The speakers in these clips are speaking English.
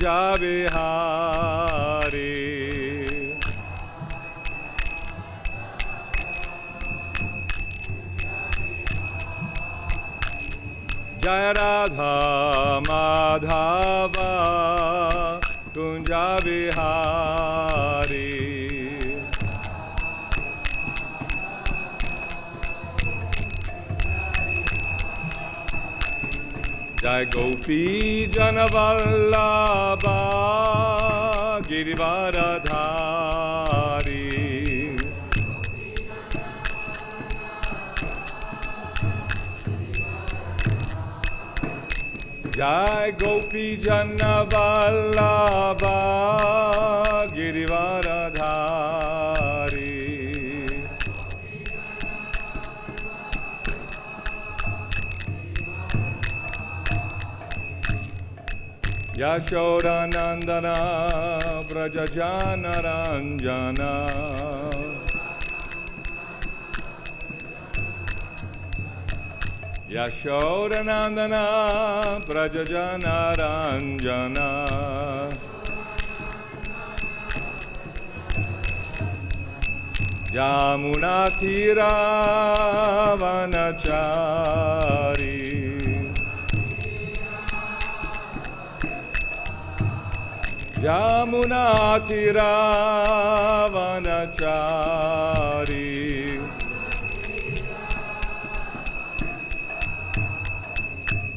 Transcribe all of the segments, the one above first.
kunja vihari. Jaya Radha Madhava kunja vihari. Jai Gopi Janavallabha Girivaradhari. Jai Gopi Janavallabha Girivaradhari. Yashoda Nandana Brajajana Ranjana. Yashoda Nandana Brajajana Ranjana. Yamuna Tira Vanachari. Yamuna Tira Vanachari.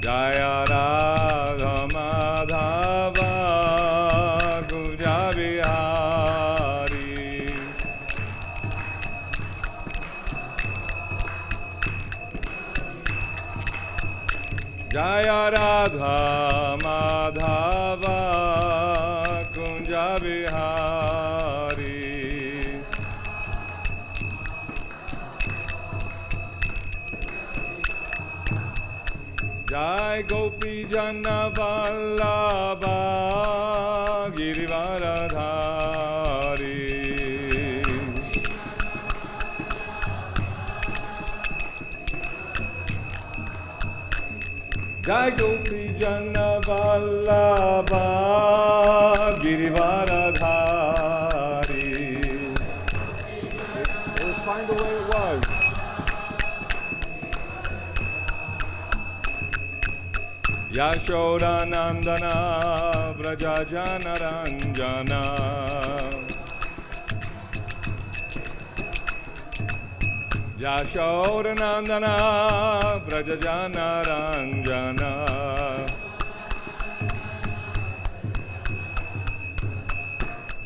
Jaya Radha Madhava Kunja Vihari. Jaya Radha Madhava Kunja Vihari. Jai Gopi Janavallabha Girivaradhari. Jai Gopi Janavallabha Girivaradhari. Let's find the way it was. Yashoda Nandana Brajajana Ranjana. Yashoda Nandana Brajajana Ranjana.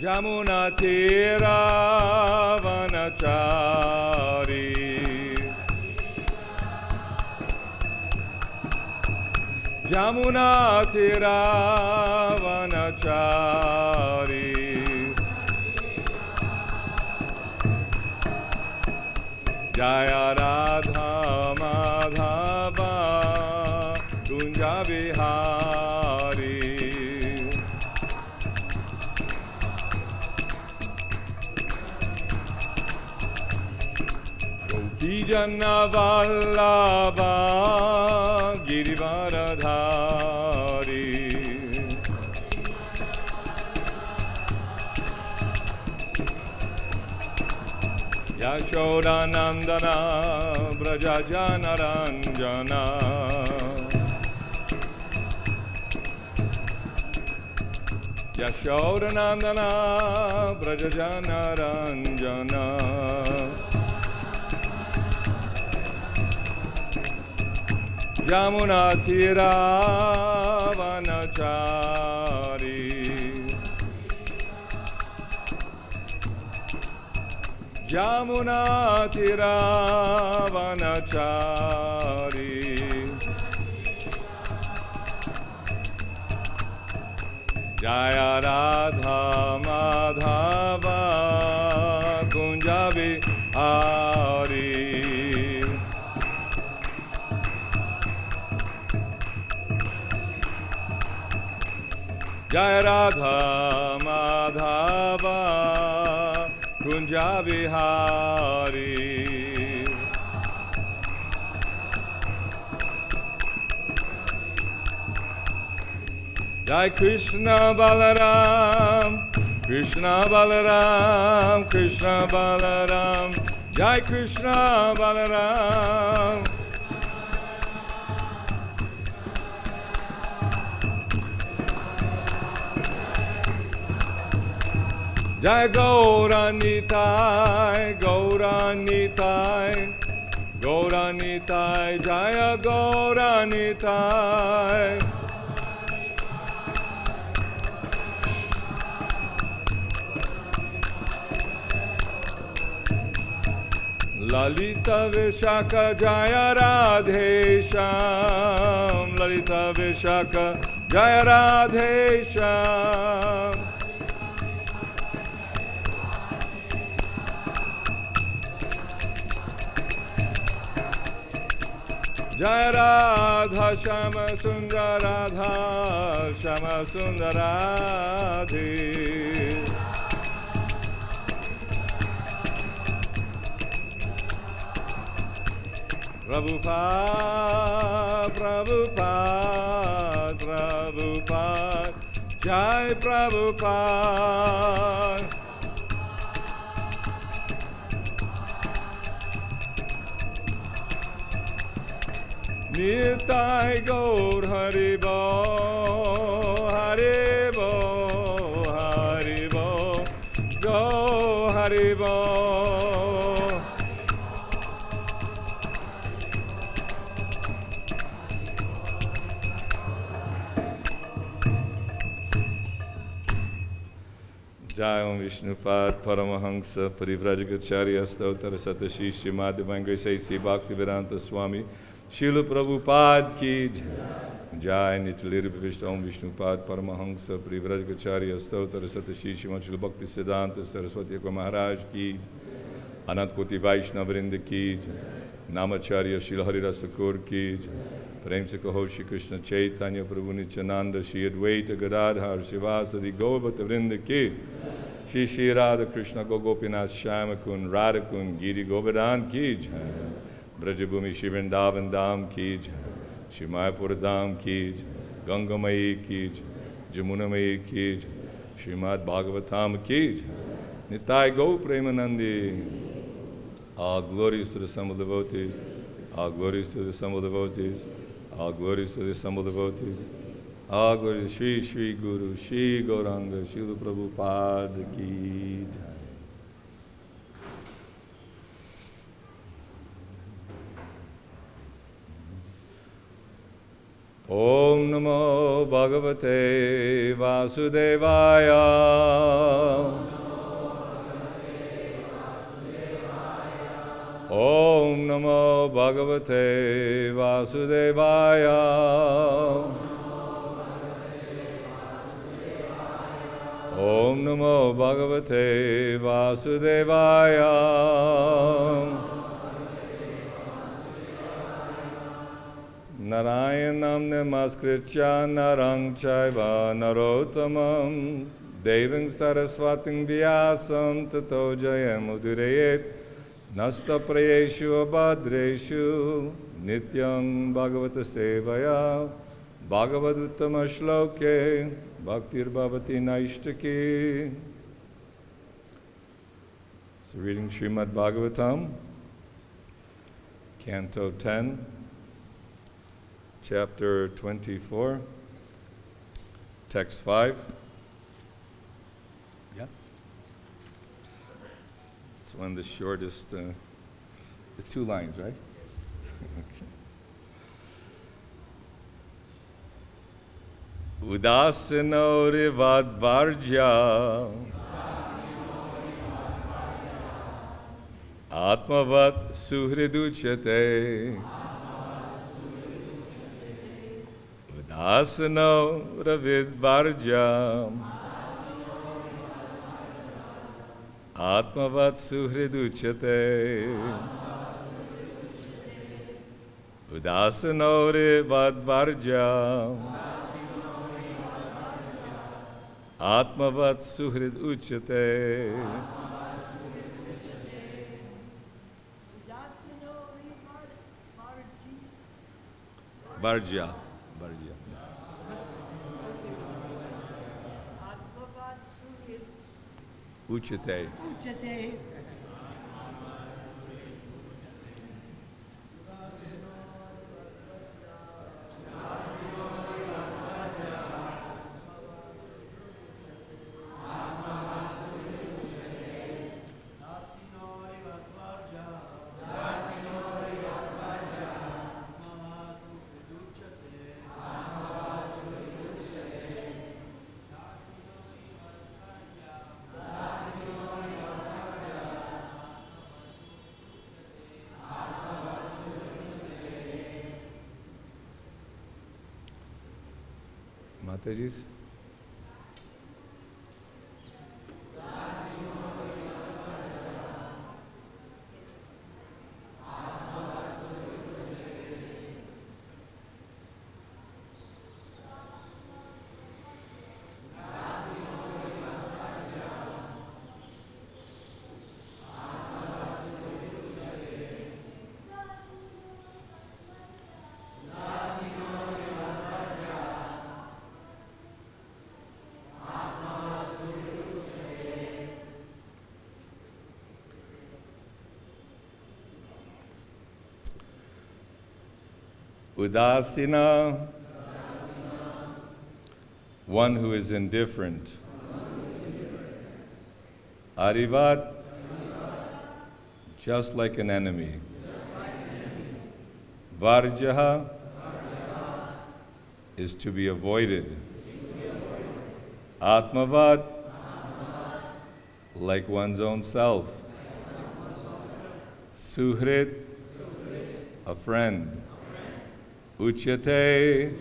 Jamuna Tira Vanachari. Jamuna Tira Vanachari. Jaya Radha Madhava Kunja Vihari. Gopi Janavallabha Girivaradhari. Yashoda Nandana Brajajana Ranjana. Yashoda Nandana Brajajana Ranjana. Jamuna Tira Vanachari. Jamuna Tira Vanachari. Jaya Radha Madhava Kunja Vihari. Jaya Radha Madhava Kunja Vihari. Jai Krishna Balaram, Krishna Balaram, Krishna Balaram, Jai Krishna Balaram. Jai Gauda Nitai, Gauda Nitai, Gauda Nitai, Jaya Gauda Nitai. Lalita Vishaka Jaya Radhe Sham, Lalita Vishaka Jaya Radhe Sham. Jaya Radha Shama Sundara Radha Shama Sundaradhi. Prabhupada, Prabhupada, Prabhupada, Jai Prabhupada. Nitai Gaur Haribo, Haribo, Haribo, Go Haribo. Jai Om Vishnupad Paramahansa Parivrajagacharya Stautar Satashishi Madhyavangai Saisi Bhaktivedanta Swami Srila Prabhupada ki Jai. Jai Nityalir Vishta Om Vishnupad Paramahansa Parivrajagacharya Stautar Satashishi Srila Bhakti Siddhanta Saraswati Mahārāja ki Jai. Anant Koti Vaishnava Vrinda ki Jai. Namacharya Srila Haridas Thakur ki Jai. Prem se kaho Shri Krishna Chaitanya Prabhu Nityananda Shri Advaita Gadadhar Srivasadi Gaurabhata Vrinda ki Shri Shri Radha Krishna Gopinath Shyamakun Radhakun Giri Govardhan ki Jai. Brajabhumi Shri Vrindavan Dham ki Jai. Shri Mayapur Dham ki Jai. Gangamayi ki Jai. Jamunamayi ki Jai. Srimad Bhagavatam ki Jai. Nitai Gau Premanandi. All glories to the assembled devotees. All glories to the assembled devotees. All glories to the assembled devotees. All glories to Shri Shri Guru, Shri Gauranga, Srila Prabhupada ki Jai. Om Namo Bhagavate Vasudevaya. Om Namo Bhagavate Vasudevaya. Om Namo Bhagavate Vasudevaya. Narayanam namaskritya narang chaiva narottamam deving saraswating vyasam tato jayam udurayet. Nasta prayeshu abhadreshu nityam bhagavata sevaya bhagavad-uttama shloke bhaktir bhavati naishtaki. So reading Srimad Bhagavatam, Canto 10, Chapter 24, Text 5. It's one of the shortest, the 2 lines, right? Okay. Udāsīno ri-vad varjya ātma-vat suhṛd ucyate. Udāsīno ri-vad varjya ātma-vat suhṛd ucyate. Udāsīno ri-vad varjya ātma-vat suhṛd ucyate. Varjya. ucyate. Ucyate. Mataji's? Udāsīno, one who is indifferent. Ari-vat, just like an enemy. Varjyaḥ is to be avoided. Ātma-vat, like one's own self. Suhṛd, a friend. Ucyate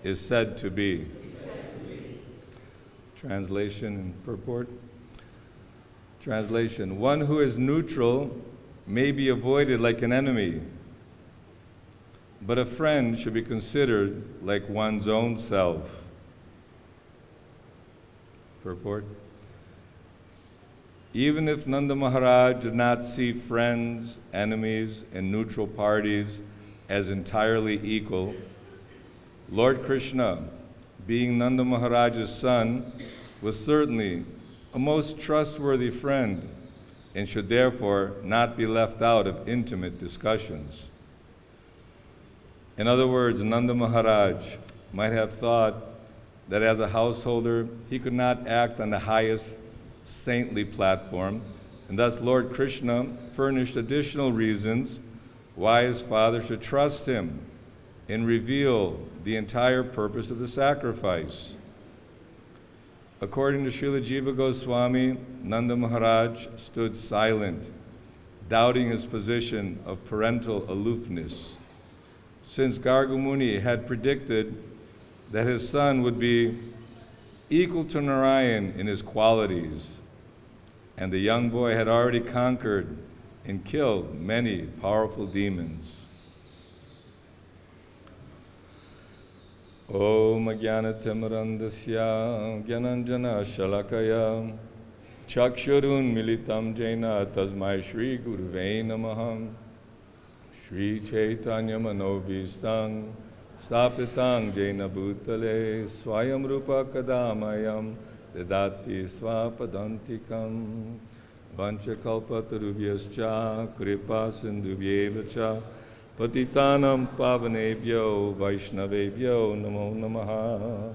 is said to be. Translation and purport. Translation: one who is neutral may be avoided like an enemy, but a friend should be considered like one's own self. Purport: even if Nanda Mahārāja did not see friends, enemies, and neutral parties as entirely equal, Lord Kṛṣṇa, being Nanda Mahārāja's son, was certainly a most trustworthy friend and should therefore not be left out of intimate discussions. In other words, Nanda Mahārāja might have thought that as a householder he could not act on the highest saintly platform, and thus Lord Kṛṣṇa furnished additional reasons why his father should trust him and reveal the entire purpose of the sacrifice. According to Srila Jiva Goswami, Nanda Mahārāja stood silent, doubting his position of parental aloofness, since Garga Muni had predicted that his son would be equal to Narayan in his qualities, and the young boy had already conquered and killed many powerful demons. Om Jnana-timirandasya Gyananjana Shalakaya Chakshurun Militam Jena Tasmai Shri Gurave Namaha Shri Chaitanya Manobhistang Stapitang Jena Bhutale Swayam Rupa Kadamayam Dadati Swapadantikam Vanchakalpatarubhyascha Kripa Sindhubhyevacha Patitanam Pavanebhyo Vaishnavebhyo Namo Namaha.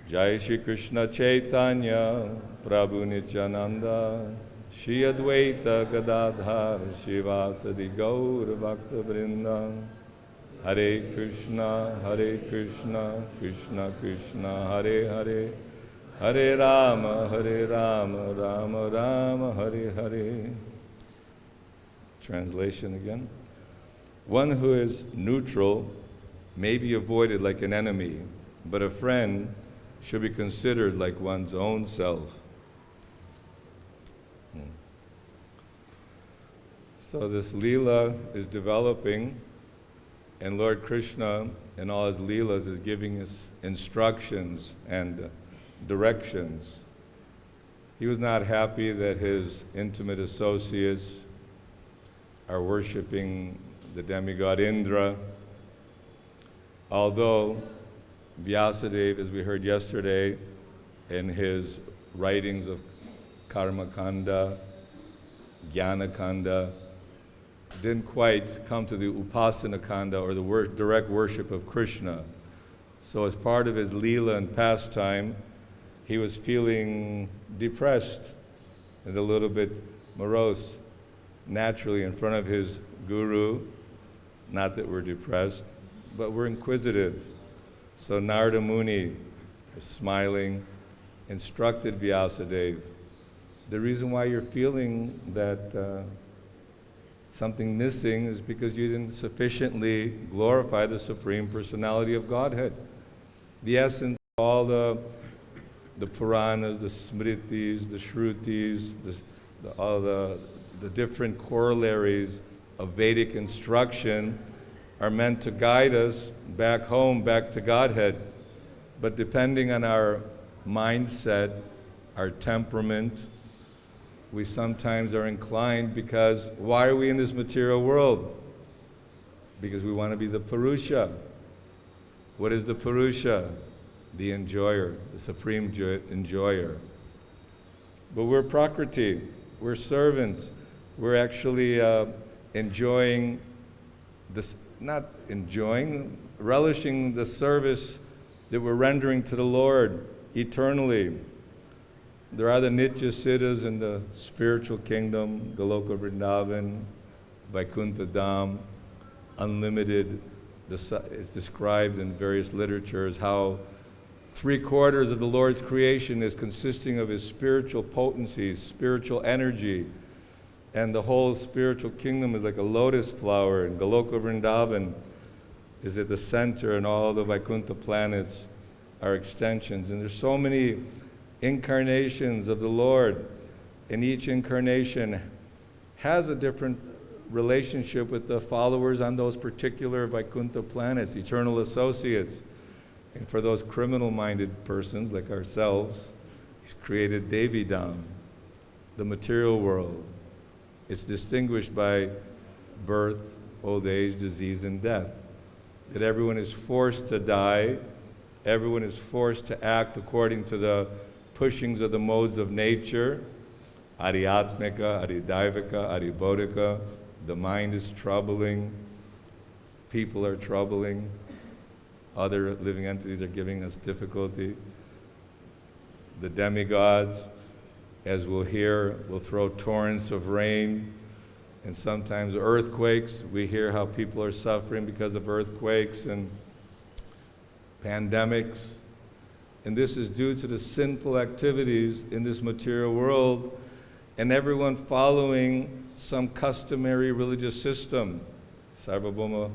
Jai Shri Krishna Chaitanya Prabhu Nityananda Shri Advaita Gadadhar Shivasadi Gaur Bhakta Vrinda. Hare Krishna Krishna Krishna Hare Hare, Hare Rama Rama Rama Hare Hare. Translation again. One who is neutral may be avoided like an enemy, but a friend should be considered like one's own self. So this Leela is developing, and Lord Kṛṣṇa in all his Leelas is giving us instructions and directions. He was not happy that his intimate associates are worshiping the demigod Indra, although Vyasadeva, as we heard yesterday in his writings of karma kanda, jnana kanda, didn't quite come to the upasana kanda, or the direct worship of Krishna. So as part of his leela and pastime, he was feeling depressed and a little bit morose, naturally in front of his guru. Not that we're depressed, but we're inquisitive. So Narada Muni, smiling, instructed Vyasadeva, the reason why you're feeling that something missing is because you didn't sufficiently glorify the Supreme Personality of Godhead. The essence of all the Puranas, the Smritis, the Shrutis, all the different corollaries of Vedic instruction are meant to guide us back home, back to Godhead. But depending on our mindset, our temperament, we sometimes are inclined, because why are we in this material world? Because we want to be the Purusha. What is the Purusha? The enjoyer, the supreme enjoyer. But we're Prakriti, we're servants. We're actually enjoying this, not enjoying, relishing the service that we're rendering to the Lord eternally. There are the Nitya Siddhas in the spiritual kingdom, Goloka Vrindavan, Vaikuntha Dham, unlimited. It's described in various literatures how 3/4 of the Lord's creation is consisting of his spiritual potencies, spiritual energy, and the whole spiritual kingdom is like a lotus flower, and Goloka Vrindavan is at the center, and all the Vaikuntha planets are extensions. And there's so many incarnations of the Lord, and each incarnation has a different relationship with the followers on those particular Vaikuntha planets, eternal associates. And for those criminal-minded persons like ourselves, he's created Devidam, the material world. It's distinguished by birth, old age, disease, and death. That everyone is forced to die, everyone is forced to act according to the pushings of the modes of nature, ari-atmika, ari-daivika, ari-bodhika. The mind is troubling, people are troubling, other living entities are giving us difficulty. The demigods, as we'll hear, will throw torrents of rain, and sometimes earthquakes. We hear how people are suffering because of earthquakes and pandemics. And this is due to the sinful activities in this material world, and everyone following some customary religious system. Sarvabhauma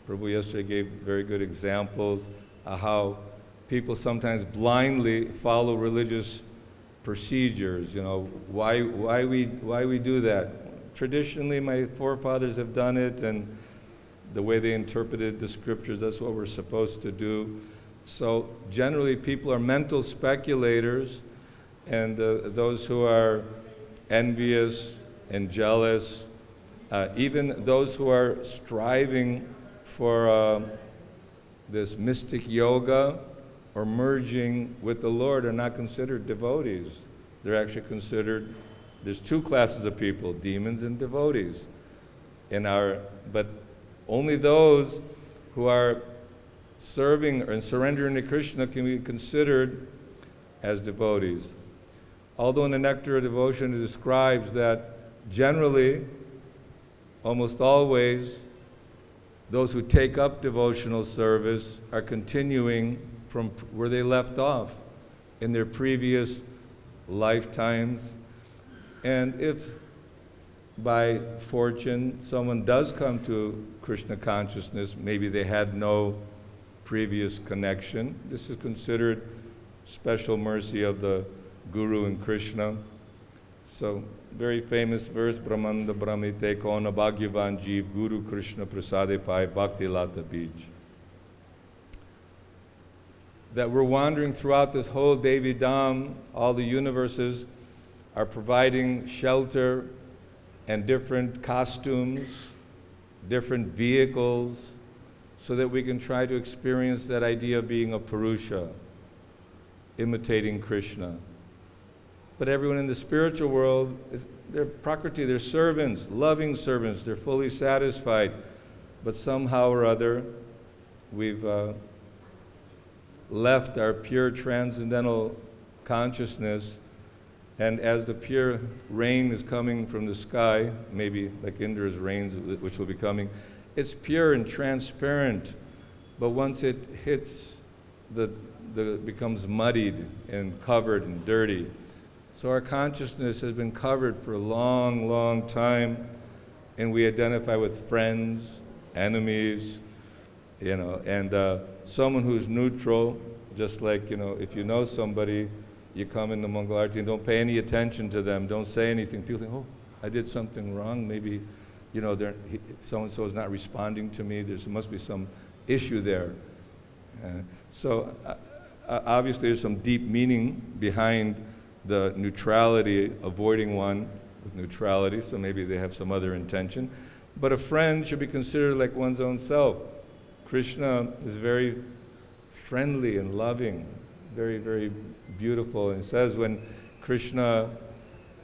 Prabhu yesterday gave very good examples of how people sometimes blindly follow religious procedures. You know, why we do that? Traditionally, my forefathers have done it, and the way they interpreted the scriptures, that's what we're supposed to do. So generally, people are mental speculators, and those who are envious and jealous, even those who are striving for this mystic yoga or merging with the Lord are not considered devotees. They're actually considered, there's two classes of people, demons and devotees. But only those who are serving and surrendering to Krishna can be considered as devotees. Although in the Nectar of Devotion it describes that generally, almost always, those who take up devotional service are continuing from where they left off in their previous lifetimes. And if by fortune someone does come to Krishna consciousness, maybe they had no previous connection, this is considered special mercy of the Guru and Krishna. So, very famous verse, Brahmanda Brahmite Kona Bhagyavan Jeev Guru Krishna Prasade Pai Bhakti Lata Bij. That we're wandering throughout this whole Devi Dham, all the universes are providing shelter and different costumes, different vehicles, so that we can try to experience that idea of being a Purusha, imitating Krishna. But everyone in the spiritual world, they're prakriti, they're servants, loving servants, they're fully satisfied. But somehow or other, we've left our pure transcendental consciousness, and as the pure rain is coming from the sky, maybe like Indra's rains, which will be coming, it's pure and transparent, but once it hits becomes muddied and covered and dirty. So our consciousness has been covered for a long, long time, and we identify with friends, enemies, and someone who's neutral, just like, if you know somebody, you come in the Mangalarti and don't pay any attention to them, don't say anything. People think, oh, I did something wrong, maybe, so-and-so is not responding to me, there must be some issue there. So obviously there's some deep meaning behind the neutrality, avoiding one with neutrality, so maybe they have some other intention. But a friend should be considered like one's own self. Kṛṣṇa is very friendly and loving, very, very beautiful. And it says when Kṛṣṇa,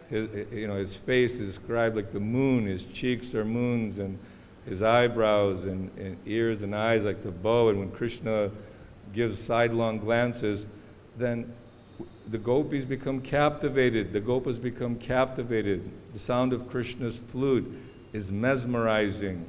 his face is described like the moon, his cheeks are moons, and his eyebrows and ears and eyes like the bow. And when Kṛṣṇa gives sidelong glances, then the gopis become captivated. The gopas become captivated. The sound of Kṛṣṇa's flute is mesmerizing.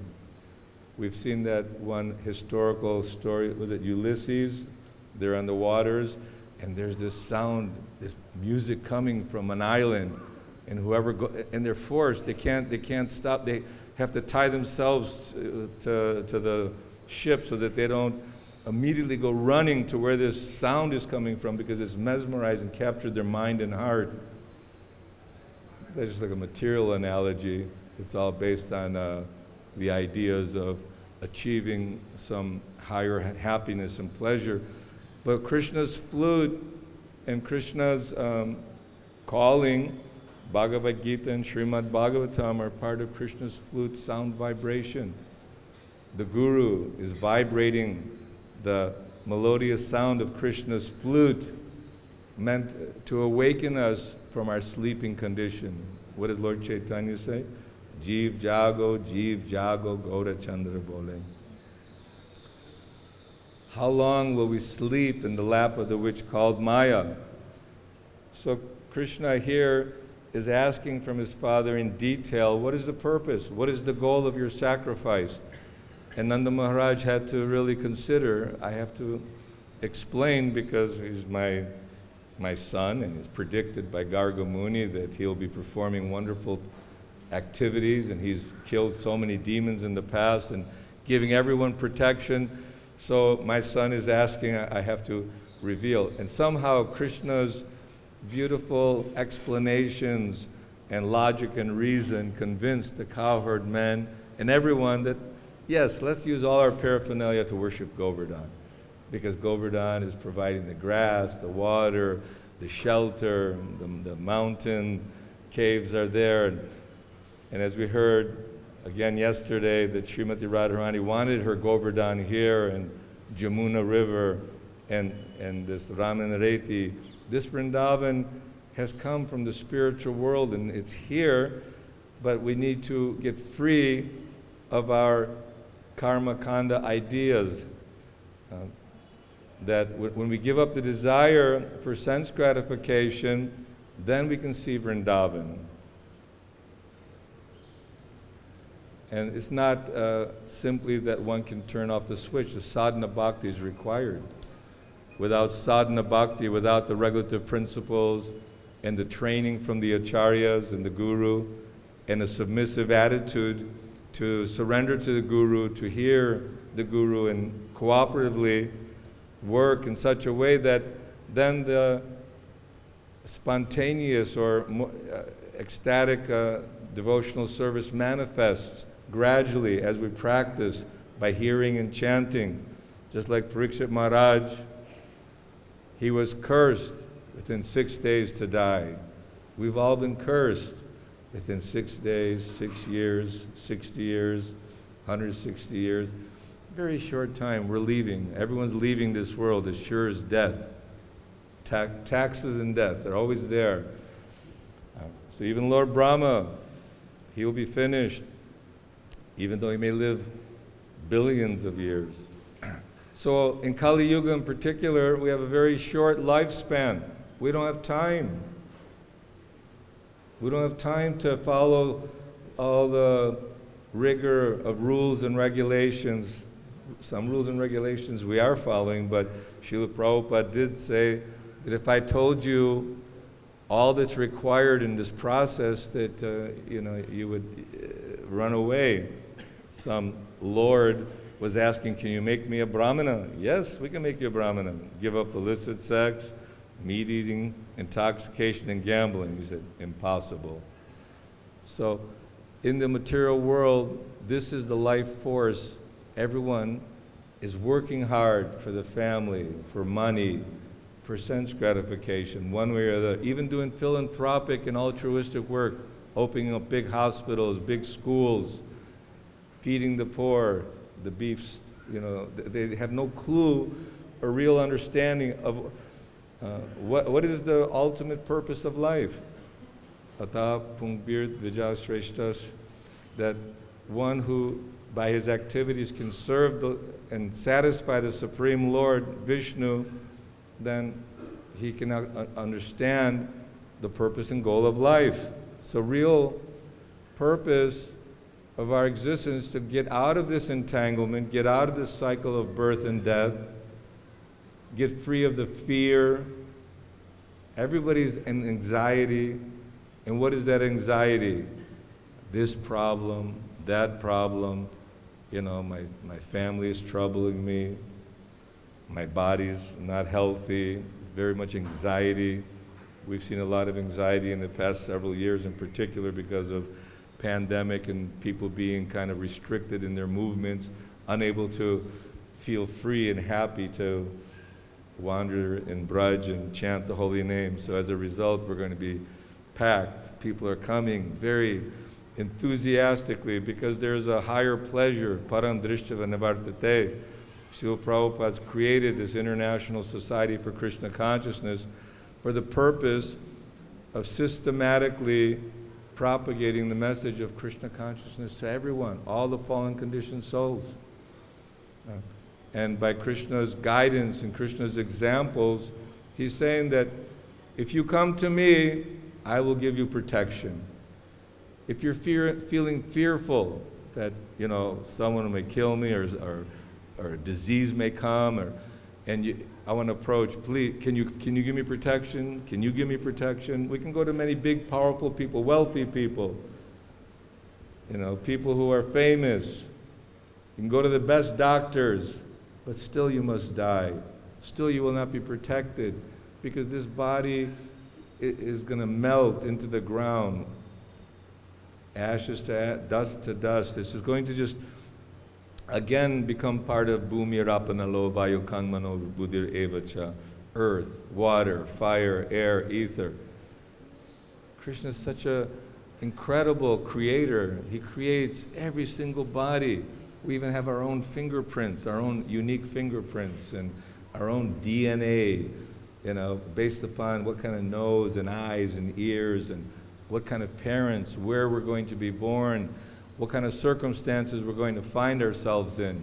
We've seen that one historical story, was it Ulysses? They're on the waters, and there's this sound, this music coming from an island, and and they're forced. They can't stop. They have to tie themselves to the ship so that they don't immediately go running to where this sound is coming from, because it's mesmerized and captured their mind and heart. That's just like a material analogy. It's all based on the ideas of achieving some higher happiness and pleasure. But Kṛṣṇa's flute and Kṛṣṇa's calling, Bhagavad-Gita and Srimad Bhagavatam, are part of Kṛṣṇa's flute sound vibration. The Guru is vibrating the melodious sound of Kṛṣṇa's flute, meant to awaken us from our sleeping condition. What does Lord Chaitanya say? Jeev jago, Gauda Chandra bole. How long will we sleep in the lap of the witch called Maya? So Kṛṣṇa here is asking from his father in detail, what is the purpose? What is the goal of your sacrifice? And Nanda Mahārāja had to really consider, I have to explain, because he's my son, and it's predicted by Garga Muni that he'll be performing wonderful activities, and he's killed so many demons in the past and giving everyone protection. So my son is asking, I have to reveal. And somehow Kṛṣṇa's beautiful explanations and logic and reason convinced the cowherd men and everyone that, yes, let's use all our paraphernalia to worship Govardhan, because Govardhan is providing the grass, the water, the shelter, the mountain caves are there. And as we heard again yesterday, that Srimati Radharani wanted her Govardhan here, and Jamuna River, and this Ramanareti. This Vrindavan has come from the spiritual world, and it's here, but we need to get free of our karma kanda ideas. That when we give up the desire for sense gratification, then we can see Vrindavan. And it's not simply that one can turn off the switch. The sadhana bhakti is required. Without sadhana bhakti, without the regulative principles and the training from the acharyas and the guru, and a submissive attitude to surrender to the guru, to hear the guru, and cooperatively work in such a way that then the spontaneous or ecstatic devotional service manifests gradually as we practice by hearing and chanting. Just like Parikshit Maharaj, he was cursed within 6 days to die. We've all been cursed within 6 days, 6 years, 60 years, 160 years. Very short time, we're leaving. Everyone's leaving this world as sure as death. Taxes and death, they're always there. So even Lord Brahma, he will be finished, even though he may live billions of years. So in Kali Yuga in particular, we have a very short lifespan. We don't have time. We don't have time to follow all the rigor of rules and regulations. Some rules and regulations we are following, but Srila Prabhupada did say that if I told you all that's required in this process, that you would run away. Some Lord was asking, can you make me a brahmana? Yes, we can make you a brahmana. Give up illicit sex, meat eating, intoxication, and gambling. He said, impossible. So in the material world, this is the life force. Everyone is working hard for the family, for money, for sense gratification, one way or the other. Even doing philanthropic and altruistic work, opening up big hospitals, big schools, feeding the poor, the beefs, they have no clue or real understanding of what is the ultimate purpose of life. Ata pungbir dvijashreshtas, that one who by his activities can serve and satisfy the Supreme Lord Vishnu, then he can understand the purpose and goal of life. So real purpose of our existence to get out of this entanglement, get out of this cycle of birth and death, get free of the fear. Everybody's in anxiety. And what is that anxiety? This problem, that problem, my family is troubling me, my body's not healthy, it's very much anxiety. We've seen a lot of anxiety in the past several years in particular because of pandemic and people being kind of restricted in their movements, unable to feel free and happy to wander in Braj and chant the holy name. So as a result, we're going to be packed. People are coming very enthusiastically because there's a higher pleasure. Param drishtava nivartate. Srila Prabhupada's created this International Society for Krishna Consciousness for the purpose of systematically propagating the message of Krishna consciousness to everyone, all the fallen conditioned souls. And by Krishna's guidance and Krishna's examples, he's saying that if you come to me, I will give you protection. If you're feeling fearful that someone may kill me or a disease may come, I want to approach, please, can you give me protection? Can you give me protection? We can go to many big, powerful people, wealthy people, people who are famous. You can go to the best doctors, but still you must die. Still you will not be protected because this body is going to melt into the ground. Ashes to dust to dust. This is going to just again become part of bhumi rapanalo vayu kangmano buddhir evacha, earth, water, fire, air, ether. Krishna is such an incredible creator. He creates every single body. We even have our own fingerprints, our own unique fingerprints, and our own DNA, based upon what kind of nose and eyes and ears and what kind of parents, where we're going to be born, what kind of circumstances we're going to find ourselves in.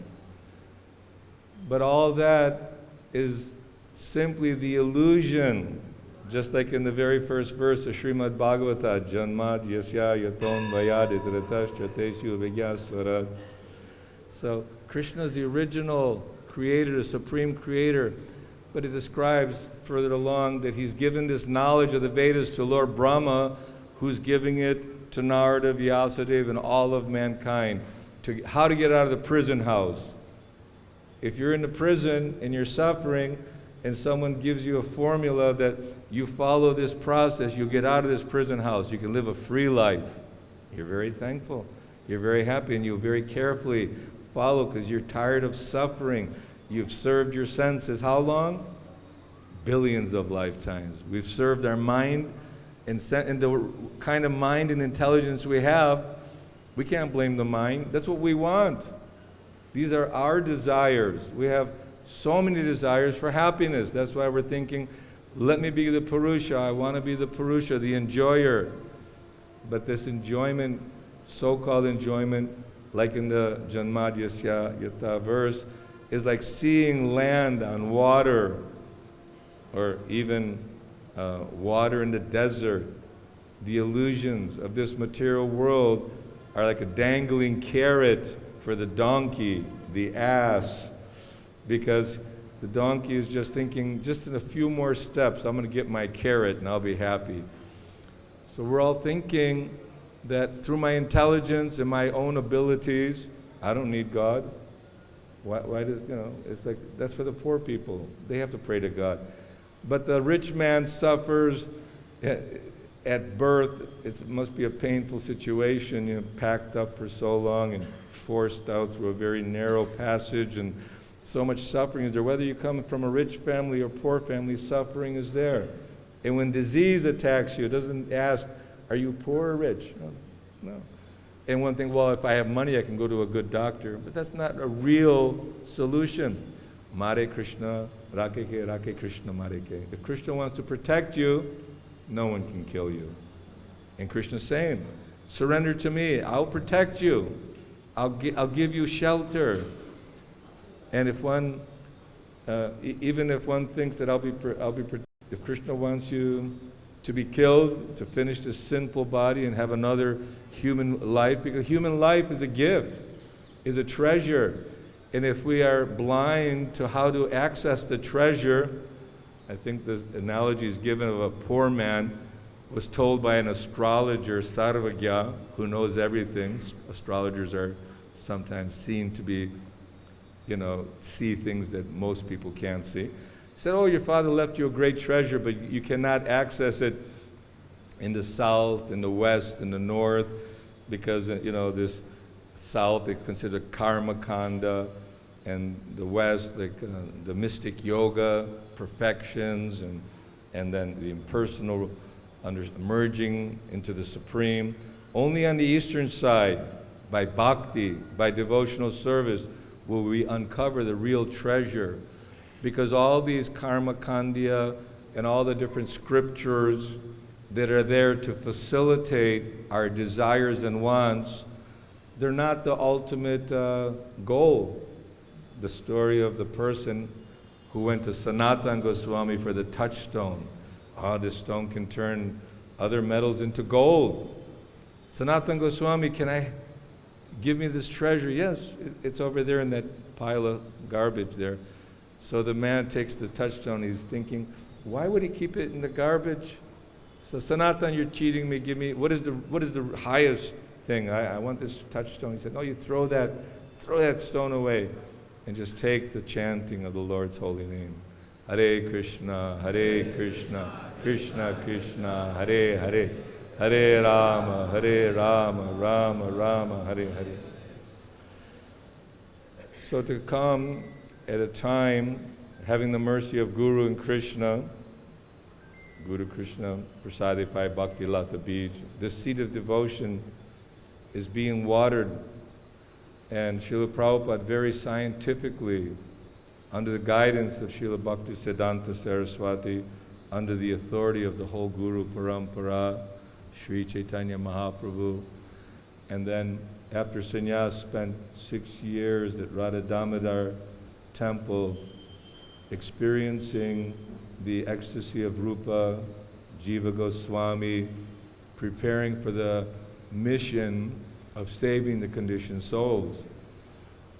But all that is simply the illusion, just like in the very first verse of Srimad Bhagavata, Janmad Yasya Yaton Vayadit Ratashchateshu Vigyasvarad. So Krishna is the original creator, the supreme creator, but it describes further along that he's given this knowledge of the Vedas to Lord Brahma, who's giving it to Narada, Vyasadeva, and all of mankind, to how to get out of the prison house. If you're in the prison and you're suffering, and someone gives you a formula that you follow this process, you get out of this prison house, you can live a free life. You're very thankful. You're very happy, and you very carefully follow because you're tired of suffering. You've served your senses. How long? Billions of lifetimes. We've served our mind, and the kind of mind and intelligence we have, we can't blame the mind. That's what we want. These are our desires. We have so many desires for happiness. That's why we're thinking Let me be the Purusha. I want to be the Purusha, the enjoyer. But this enjoyment, so-called enjoyment, like in the Janmadhyasya Yata verse, is like seeing land on water, or even water in the desert. The illusions of this material world are like a dangling carrot for the donkey, the ass, because the donkey is just thinking, just in a few more steps, I'm going to get my carrot and I'll be happy. So we're all thinking that through my intelligence and my own abilities, I don't need God. Why does, it's like, that's for the poor people. They have to pray to God. But the rich man suffers at birth. It must be a painful situation, packed up for so long and forced out through a very narrow passage, and so much suffering is there. Whether you come from a rich family or poor family, suffering is there. And when disease attacks you, it doesn't ask, are you poor or rich? No. And one thing, well, if I have money, I can go to a good doctor. But that's not a real solution. Mare Krishna, Rakeke, Rake Krishna, Mareke. If Krishna wants to protect you, no one can kill you. And Krishna's saying, surrender to me, I'll protect you. I'll give you shelter. And if one, even if one thinks that I'll be if Krishna wants you to be killed, to finish this sinful body and have another human life, because human life is a gift, is a treasure. And if we are blind to how to access the treasure, I think the analogy is given of a poor man was told by an astrologer, sarvagya, who knows everything. Astrologers are sometimes seen to be, see things that most people can't see. He said, oh, your father left you a great treasure, but you cannot access it in the south, in the west, in the north, because, this south they consider karma kanda, and the west, like the mystic yoga, perfections, and then the impersonal merging into the supreme. Only on the eastern side, by bhakti, by devotional service, will we uncover the real treasure. Because all these karma kandya and all the different scriptures that are there to facilitate our desires and wants, they're not the ultimate goal. The story of the person who went to Sanatana Goswami for the touchstone. This stone can turn other metals into gold. Sanatana Goswami, give me this treasure? Yes, it's over there in that pile of garbage there. So the man takes the touchstone. He's thinking, why would he keep it in the garbage? So Sanatana, you're cheating me. Give me, what is the highest thing? I want this touchstone. He said, no, you throw that stone away and just take the chanting of the Lord's holy name. Hare Krishna, Krishna Krishna, Hare Hare, Hare Rama, Rama Rama, Hare Hare. So to come at a time having the mercy of Guru and Krishna, Guru Krishna, Prasade Pai Bhakti Lata Bij, this seed of devotion is being watered. And Srila Prabhupada very scientifically, under the guidance of Srila Bhaktisiddhanta Saraswati, under the authority of the whole Guru Parampara, Sri Chaitanya Mahaprabhu, and then after sannyas spent 6 years at Radha Damodar temple experiencing the ecstasy of Rupa, Jiva Goswami, preparing for the mission of saving the conditioned souls.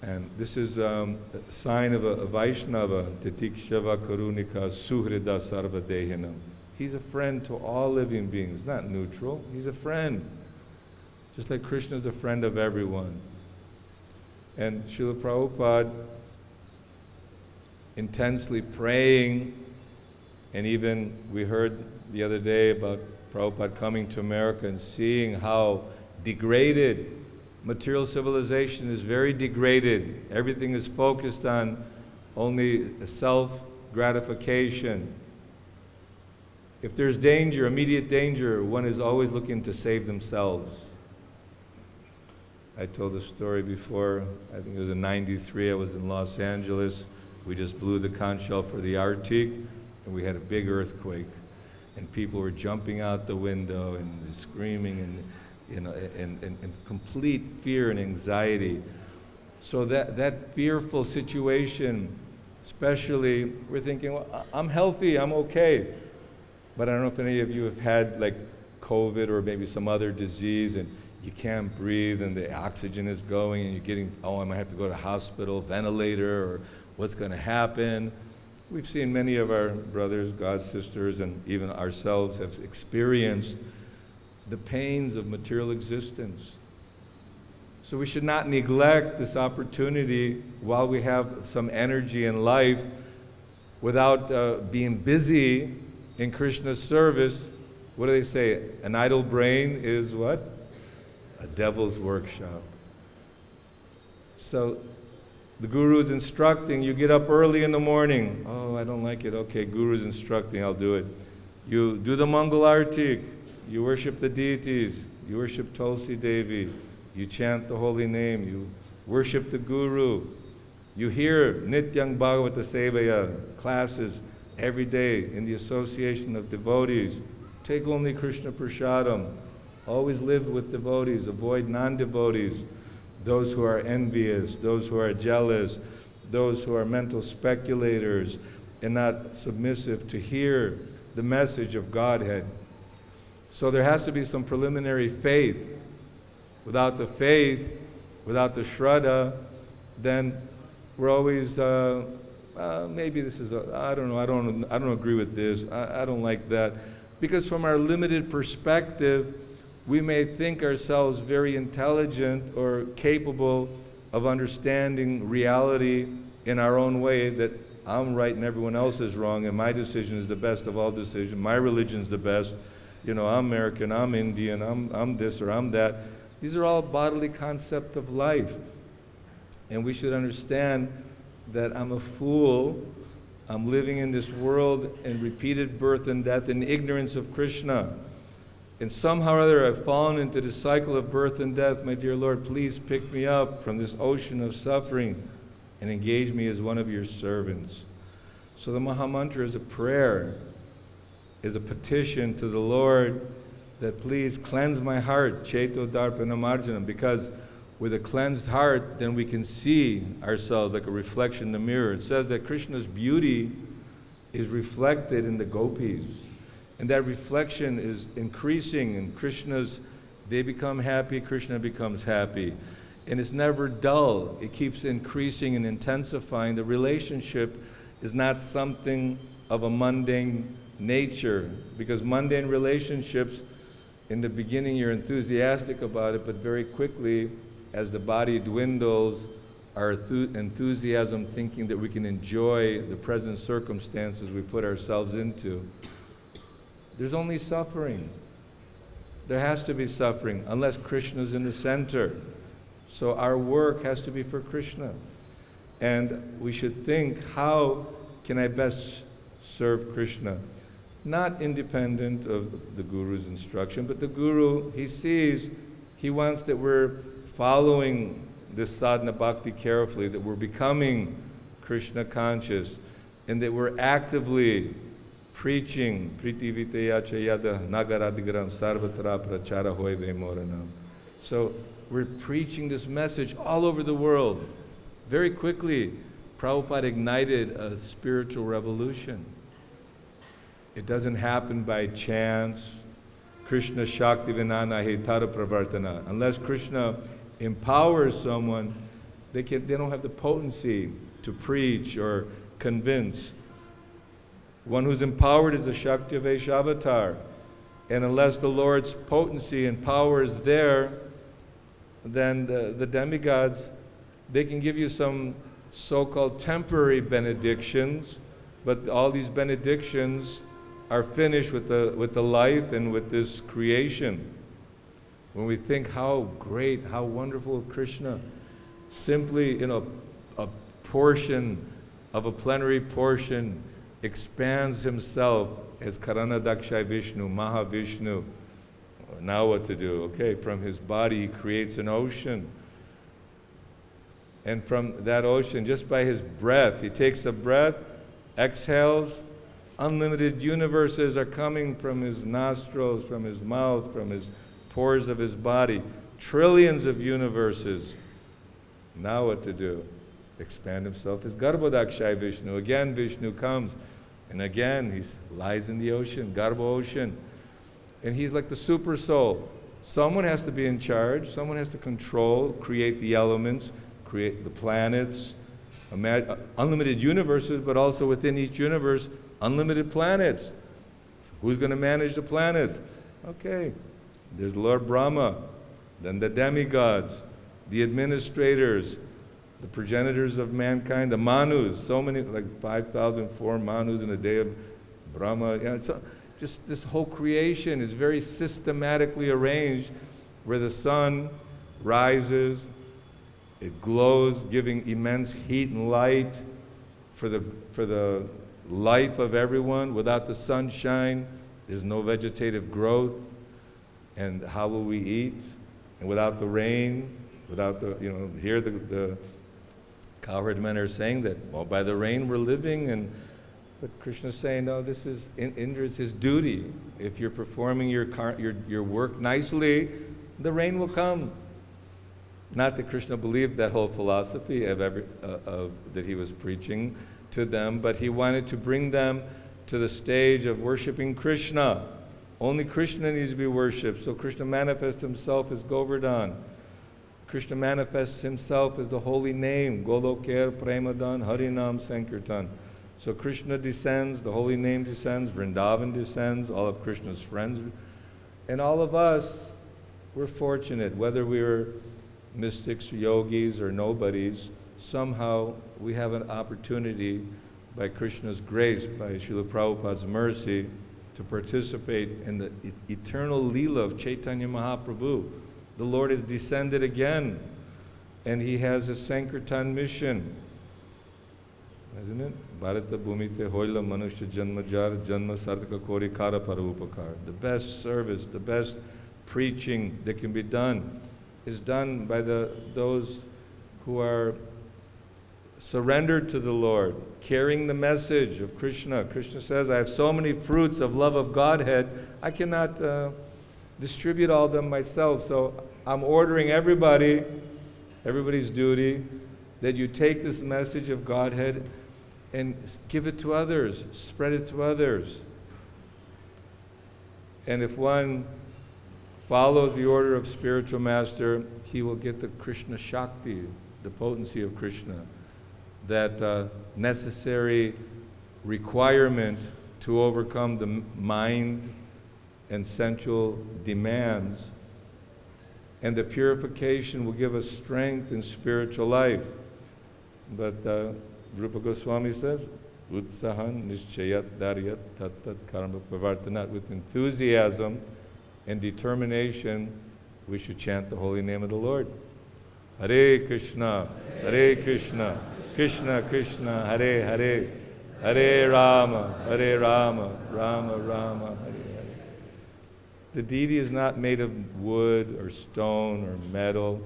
And this is a sign of a Vaishnava, Titikshava Karunika Suhrida Sarvadehinam. He's a friend to all living beings, not neutral. He's a friend. Just like Krishna is a friend of everyone. And Srila Prabhupada intensely praying, and even we heard the other day about Prabhupada coming to America and seeing how degraded material civilization is. Very degraded. Everything is focused on only self-gratification. If there's danger, immediate danger, one is always looking to save themselves. I told the story before, I think it was in '93, I was in Los Angeles. We just blew the conch shell for the Arctic, and we had a big earthquake, and people were jumping out the window and screaming and, you know, and complete fear and anxiety. So that fearful situation, especially, we're thinking, well, I'm healthy, I'm okay. But I don't know if any of you have had like COVID or maybe some other disease and you can't breathe and the oxygen is going and you're getting, oh, I might have to go to hospital, ventilator, or what's going to happen. We've seen many of our brothers, God sisters, and even ourselves have experienced the pains of material existence. So we should not neglect this opportunity while we have some energy in life without being busy in Krishna's service. What do they say? An idle brain is what? A devil's workshop. So the Guru is instructing, you get up early in the morning. Oh, I don't like it. Okay, Guru's instructing, I'll do it. You do the Mangal Arti, you worship the deities, you worship Tulsi Devi, you chant the holy name, you worship the Guru, you hear Nityang Bhagavata Sevaya classes every day in the association of devotees. Take only Krishna Prasadam. Always live with devotees, avoid non-devotees, those who are envious, those who are jealous, those who are mental speculators and not submissive to hear the message of Godhead. So there has to be some preliminary faith. Without the faith, without the shraddha, then we're always, maybe this is, I don't know, I don't agree with this, I don't like that. Because from our limited perspective, we may think ourselves very intelligent or capable of understanding reality in our own way, that I'm right and everyone else is wrong, and my decision is the best of all decisions, my religion's the best, you know, I'm American, I'm Indian, I'm this or I'm that. These are all bodily concepts of life. And we should understand that I'm a fool, I'm living in this world in repeated birth and death in ignorance of Krishna. And somehow or other I've fallen into the cycle of birth and death. My dear Lord, please pick me up from this ocean of suffering and engage me as one of your servants. So the Maha Mantra is a prayer, is a petition to the Lord that please cleanse my heart, Cheto Darpana Marjanam, because with a cleansed heart, then we can see ourselves like a reflection in the mirror. It says that Krishna's beauty is reflected in the gopis. And that reflection is increasing, and Krishna's, they become happy, Krishna becomes happy. And it's never dull. It keeps increasing and intensifying. The relationship is not something of a mundane nature, because mundane relationships, in the beginning you're enthusiastic about it, but very quickly, as the body dwindles, our enthusiasm thinking that we can enjoy the present circumstances we put ourselves into. There's only suffering. There has to be suffering, unless Krishna's in the center. So our work has to be for Krishna. And we should think, how can I best serve Krishna? Not independent of the Guru's instruction, but the Guru, he sees, he wants that we're following this sadhana bhakti carefully, that we're becoming Krishna conscious, and that we're actively preaching priti viteya chayada nagaradigaram sarvatara prachara hoy vemoranam. So we're preaching this message all over the world. Very quickly, Prabhupada ignited a spiritual revolution. It doesn't happen by chance. Krishna Shakti Vinana Hetara Pravartana. Unless Krishna empowers someone, they don't have the potency to preach or convince. One who's empowered is the Shakti Vaishnavatar. And unless the Lord's potency and power is there, then the demigods, they can give you some so-called temporary benedictions, but all these benedictions are finished with the life and with this creation. When we think how great, how wonderful Krishna, simply a portion of a plenary portion expands himself as Karana Dakshay Vishnu, Maha Vishnu. Now what to do? Okay, from his body he creates an ocean. And from that ocean, just by his breath, he takes a breath, exhales, unlimited universes are coming from his nostrils, from his mouth, from his pores of his body. Trillions of universes. Now what to do? Expand himself as Garbhodakshaya Vishnu. Again, Vishnu comes. And again, he lies in the ocean, Garbha ocean. And he's like the super soul. Someone has to be in charge. Someone has to control, create the elements, create the planets, unlimited universes, but also within each universe, unlimited planets. Who's going to manage the planets? Okay, there's Lord Brahma, then the demigods, the administrators, the progenitors of mankind, the Manus, so many, like 5,004 Manus in a day of Brahma. Yeah, so just this whole creation is very systematically arranged, where the sun rises, it glows, giving immense heat and light for the life of everyone. Without the sunshine, there's no vegetative growth. And how will we eat? And without the rain, without the, here the cowherd men are saying that, well, by the rain we're living, but Krishna's saying, no, this is Indra's his duty. If you're performing your work nicely, the rain will come. Not that Krishna believed that whole philosophy that he was preaching to them, but he wanted to bring them to the stage of worshiping Krishna. Only Krishna needs to be worshipped. So Krishna manifests himself as Govardhan. Krishna manifests himself as the holy name, Golokher Premadan Harinam Sankirtan. So Krishna descends, the holy name descends, Vrindavan descends, all of Krishna's friends. And all of us, we're fortunate, whether we were mystics, yogis, or nobodies, somehow we have an opportunity by Krishna's grace, by Srila Prabhupada's mercy, to participate in the eternal Leela of Chaitanya Mahaprabhu. The Lord has descended again, and he has a Sankirtan mission. Isn't it? Bharata Bhumite Hoila Manushya Janmajar Janma Sarthaka Kori Kara Parupakar. The best service, the best preaching that can be done is done by those who are surrendered to the Lord, carrying the message of Krishna. Krishna says, I have so many fruits of love of Godhead, I cannot distribute all of them myself. So I'm ordering everybody's duty, that you take this message of Godhead and give it to others, spread it to others. And if one follows the order of spiritual master, he will get the Krishna Shakti, the potency of Krishna, that necessary requirement to overcome the mind and sensual demands. And the purification will give us strength in spiritual life. But Rupa Goswami says, Utsahan Nishchayat Daryat Tat Karma Pravartanat. With enthusiasm and determination, we should chant the holy name of the Lord. Hare Krishna, Hare Krishna, Krishna Krishna, Hare Hare, Hare Rama, Rama Rama, Hare Hare. The deity is not made of wood or stone or metal.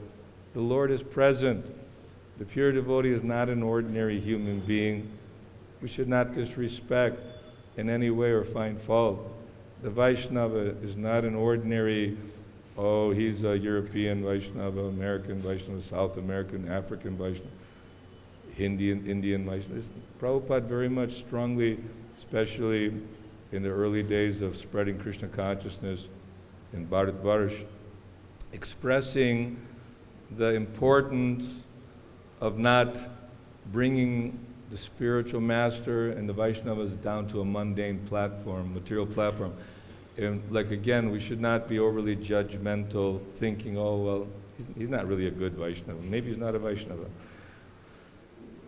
The Lord is present. The pure devotee is not an ordinary human being. We should not disrespect in any way or find fault. The Vaishnava is not an ordinary, he's a European Vaishnava, American Vaishnava, South American, African Vaishnava, Indian Vaishnava. Prabhupada very much strongly, especially in the early days of spreading Krishna consciousness in Bharatvarsh, expressing the importance of not bringing the spiritual master and the Vaishnavas down to a mundane platform, material platform. And like again, we should not be overly judgmental, thinking, he's not really a good Vaishnava. Maybe he's not a Vaishnava.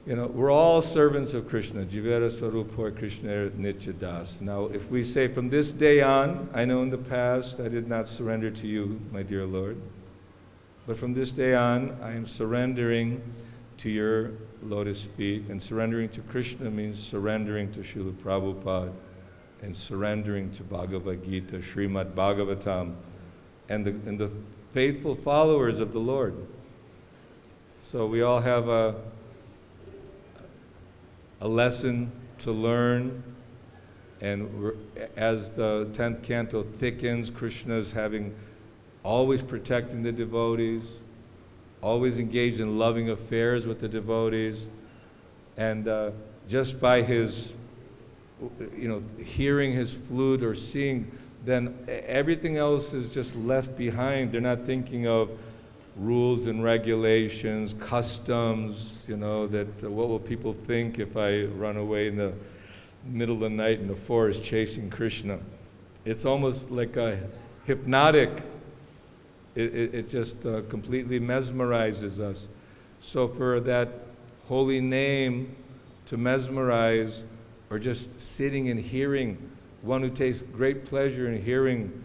We're all servants of Krishna. Jivera Swarupur Krishna Nitya Das. Now, if we say from this day on, I know in the past I did not surrender to you, my dear Lord, but from this day on, I am surrendering to your lotus feet. And surrendering to Krishna means surrendering to Srila Prabhupada and surrendering to Bhagavad-Gita, Srimad Bhagavatam, and the faithful followers of the Lord. So we all have a lesson to learn And as the 10th canto thickens, Krishna is always protecting the devotees, always engaged in loving affairs with the devotees, and just by his, hearing his flute or seeing, then everything else is just left behind. They're not thinking of rules and regulations, customs, that what will people think if I run away in the middle of the night in the forest chasing Krishna. It's almost like a hypnotic. It just completely mesmerizes us. So for that holy name to mesmerize, or just sitting and hearing, one who takes great pleasure in hearing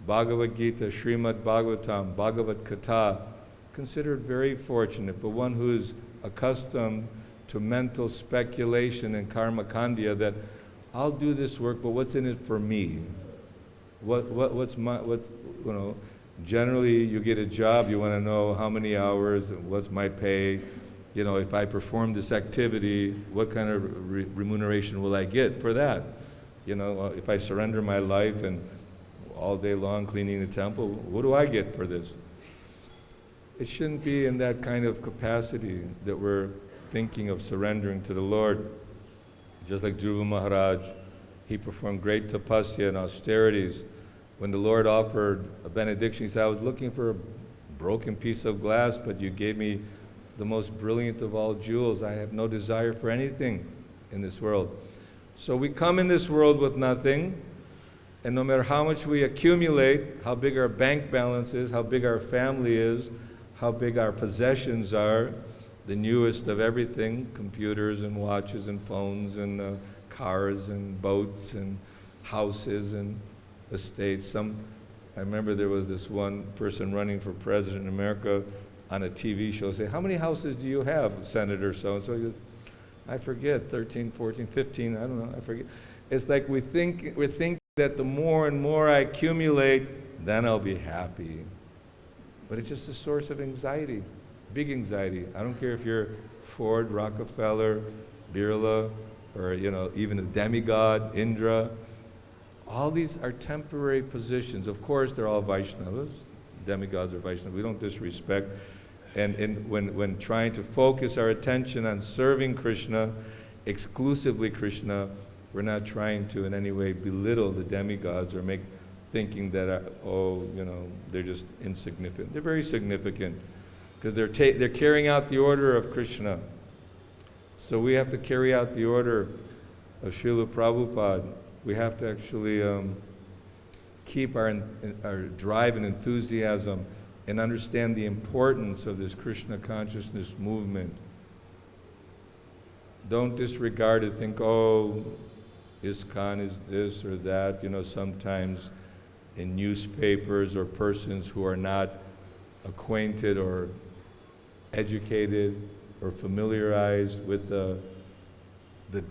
Bhagavad-Gita, Srimad Bhagavatam, Bhagavad-Gita, considered very fortunate, but one who is accustomed to mental speculation and karma kandya, that I'll do this work, but what's in it for me? Generally you get a job, you want to know how many hours, what's my pay, if I perform this activity, what kind of remuneration will I get for that? If I surrender my life and all day long cleaning the temple, what do I get for this? It shouldn't be in that kind of capacity that we're thinking of surrendering to the Lord. Just like Dhruva Maharaj, he performed great tapasya and austerities. When the Lord offered a benediction, he said, I was looking for a broken piece of glass, but you gave me the most brilliant of all jewels. I have no desire for anything in this world. So we come in this world with nothing, and no matter how much we accumulate, how big our bank balance is, how big our family is, how big our possessions are, the newest of everything, computers and watches and phones and cars and boats and houses and estates. I remember there was this one person running for president in America on a TV show, say, how many houses do you have, Senator so-and-so? He goes, I forget, 13, 14, 15, I don't know, I forget. It's like we're thinking that the more and more I accumulate, then I'll be happy. But it's just a source of anxiety. Big anxiety. I don't care if you're Ford, Rockefeller, Birla, or even a demigod, Indra. All these are temporary positions. Of course, they're all Vaishnavas. Demigods are Vaishnavas. We don't disrespect. And when trying to focus our attention on serving Krishna, exclusively Krishna, we're not trying to in any way belittle the demigods or thinking that they're just insignificant. They're very significant, because they're carrying out the order of Krishna. So we have to carry out the order of Srila Prabhupada. We have to actually keep our drive and enthusiasm and understand the importance of this Krishna consciousness movement. Don't disregard it, think, ISKCON is this or that. Sometimes in newspapers or persons who are not acquainted or educated or familiarized with the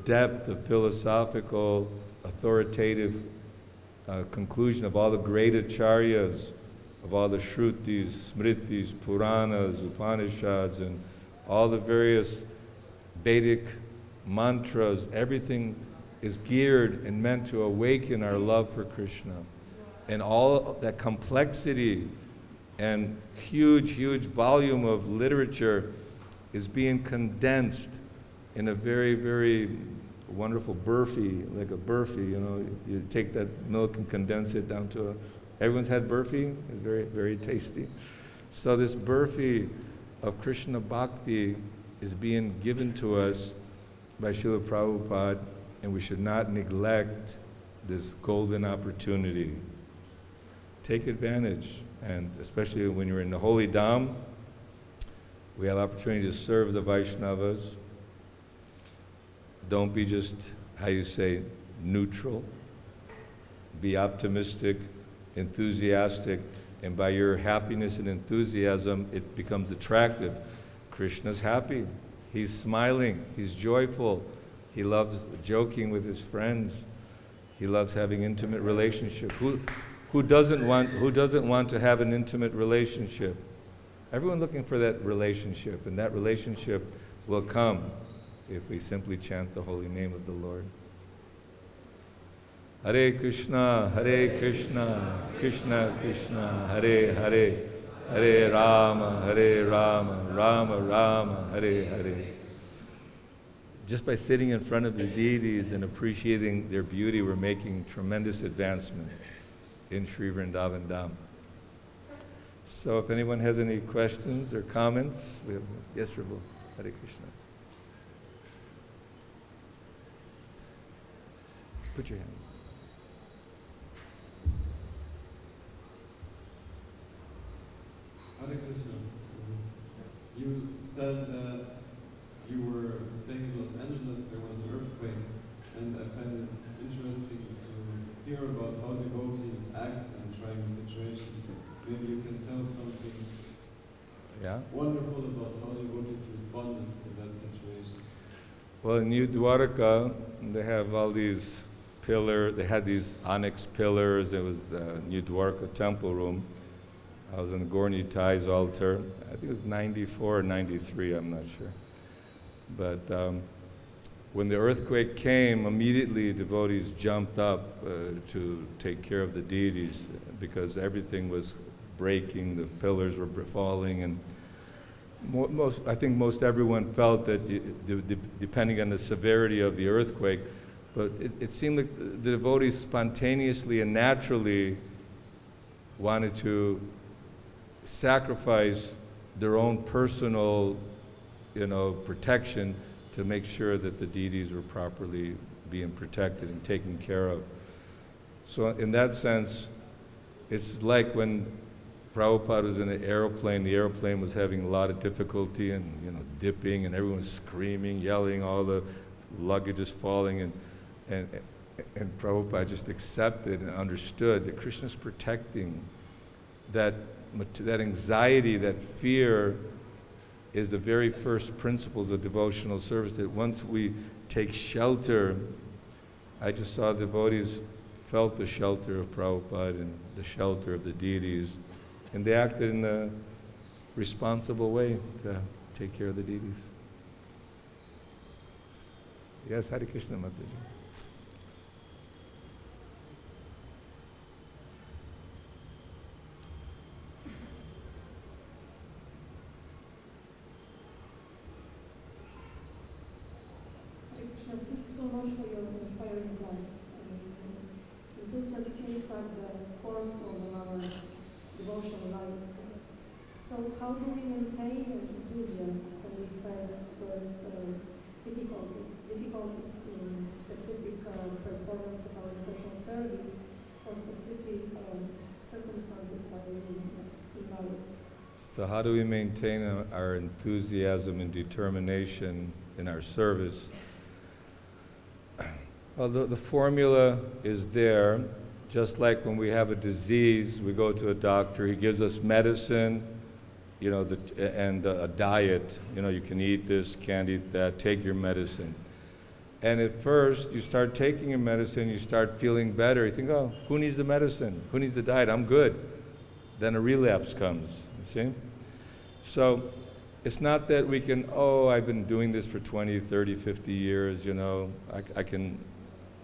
depth of philosophical, authoritative conclusion of all the great acharyas, of all the shrutis, smritis, puranas, upanishads, and all the various Vedic mantras. Everything is geared and meant to awaken our love for Krishna. And all that complexity and huge, huge volume of literature is being condensed in a very, very wonderful burfi, like a burfi, you take that milk and condense it down to everyone's had burfi? It's very, very tasty. So this burfi of Krishna Bhakti is being given to us by Srila Prabhupada, and we should not neglect this golden opportunity. Take advantage, and especially when you're in the Holy Dham, we have opportunity to serve the Vaishnavas. Don't be just, neutral. Be optimistic, enthusiastic, and by your happiness and enthusiasm, it becomes attractive. Krishna's happy. He's smiling. He's joyful. He loves joking with his friends. He loves having intimate relationship. Who doesn't want to have an intimate relationship? Everyone looking for that relationship, and that relationship will come if we simply chant the holy name of the Lord. Hare Krishna, Krishna Krishna, Hare Hare, Hare Rama, Rama Rama, Hare Hare. Just by sitting in front of the deities and appreciating their beauty, we're making tremendous advancement in Sri Vrindavan Dham. So if anyone has any questions or comments, we have, yes, Prabhu, Hare Krishna. Put your hand. Hare Krishna. You said that you were staying in Los Angeles, there was an earthquake, and I find it interesting to hear about how devotees act in trying situations. Maybe you can tell something wonderful about how devotees responded to that situation. Well, in New Dwarka, they have all these pillars, they had these onyx pillars. It was New Dwarka temple room. I was on the Gaura Nitai's altar. I think it was 94 or 93, I'm not sure. But when the earthquake came, immediately devotees jumped up to take care of the deities because everything was breaking, the pillars were falling, and I think most everyone felt that depending on the severity of the earthquake, but it seemed like the devotees spontaneously and naturally wanted to sacrifice their own personal, protection to make sure that the deities were properly being protected and taken care of. So in that sense, it's like when Prabhupada was in an airplane, the airplane was having a lot of difficulty and dipping, and everyone was screaming, yelling, all the luggage is falling, and Prabhupada just accepted and understood that Krishna's protecting. That anxiety, that fear is the very first principles of devotional service, that once we take shelter, I just saw devotees felt the shelter of Prabhupada and the shelter of the deities, and they acted in a responsible way to take care of the deities. Yes, Hare Krishna, Mataji. Thank you so much for your inspiring class. Enthusiasm seems like the cornerstone of our devotional life. So how do we maintain enthusiasm when we face with difficulties in specific performance of our devotional service, or specific circumstances that we in life? So how do we maintain our enthusiasm and determination in our service? Well, the formula is there. Just like when we have a disease, we go to a doctor, he gives us medicine, and a diet. You can eat this, can't eat that, take your medicine. And at first, you start taking your medicine, you start feeling better. You think, oh, who needs the medicine? Who needs the diet? I'm good. Then a relapse comes, you see? So it's not that we can, I've been doing this for 20, 30, 50 years, I can.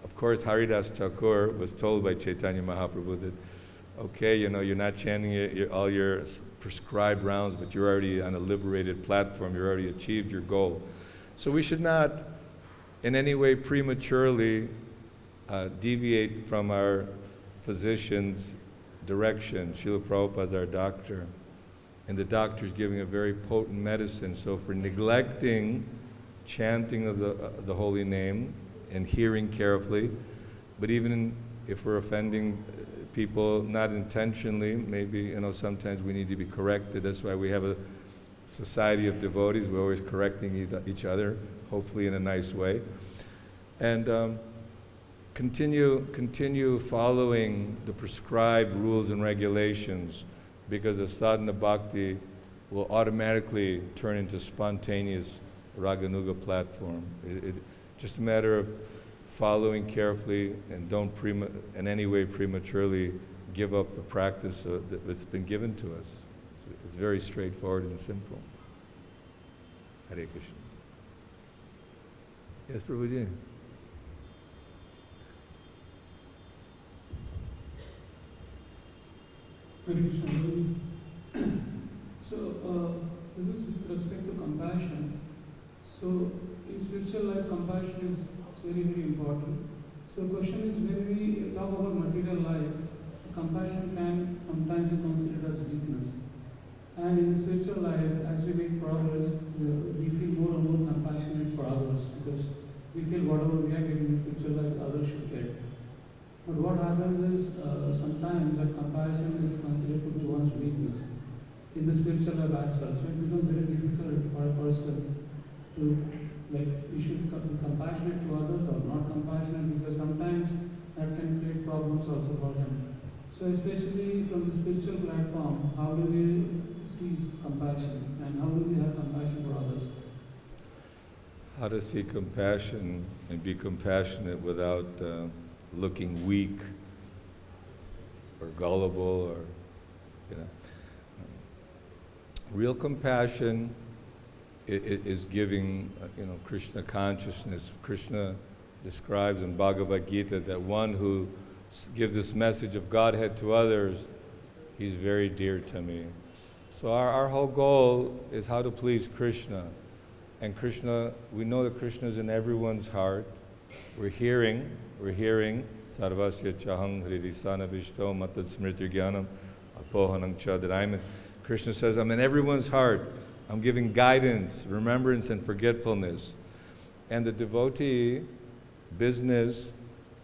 Of course, Haridas Thakur was told by Chaitanya Mahaprabhu that, okay, you're not chanting all your prescribed rounds, but you're already on a liberated platform, you already achieved your goal. So we should not in any way prematurely deviate from our physician's direction. Srila Prabhupada is our doctor, and the doctor's giving a very potent medicine. So if we're neglecting chanting of the holy name and hearing carefully, but even if we're offending people not intentionally, maybe sometimes we need to be corrected. That's why we have a society of devotees. We're always correcting each other, hopefully in a nice way, and continue following the prescribed rules and regulations, because the sadhana bhakti will automatically turn into spontaneous raganuga platform. Just a matter of following carefully, and don't in any way prematurely give up the practice that's been given to us. It's very straightforward and simple. Hare Krishna. Yes, Prabhuji. Hare Krishna, Guruji. So, this is with respect to compassion. So, in spiritual life, compassion is very, very important. So, the question is, when we talk about material life, compassion can sometimes be considered as weakness. And in the spiritual life, as we make progress, we feel more and more compassionate for others because we feel whatever we are getting in spiritual life, others should get. But what happens is sometimes that compassion is considered to be one's weakness in the spiritual life as well. So it becomes very difficult for a person to, like, we should be compassionate to others or not compassionate, because sometimes that can create problems also for him. So especially from the spiritual platform, how do we see compassion and how do we have compassion for others? How to see compassion and be compassionate without looking weak or gullible, or, you know. Real compassion is giving, Krishna consciousness. Krishna describes in Bhagavad-Gita that one who gives this message of Godhead to others, he's very dear to me. So our whole goal is how to please Krishna. And Krishna, we know that Krishna is in everyone's heart. We're hearing, sarvasya chahang hridisana vishto matad smriti jnanam apohanam chadaraim. Krishna says, I'm in everyone's heart. I'm giving guidance, remembrance, and forgetfulness. And the devotee business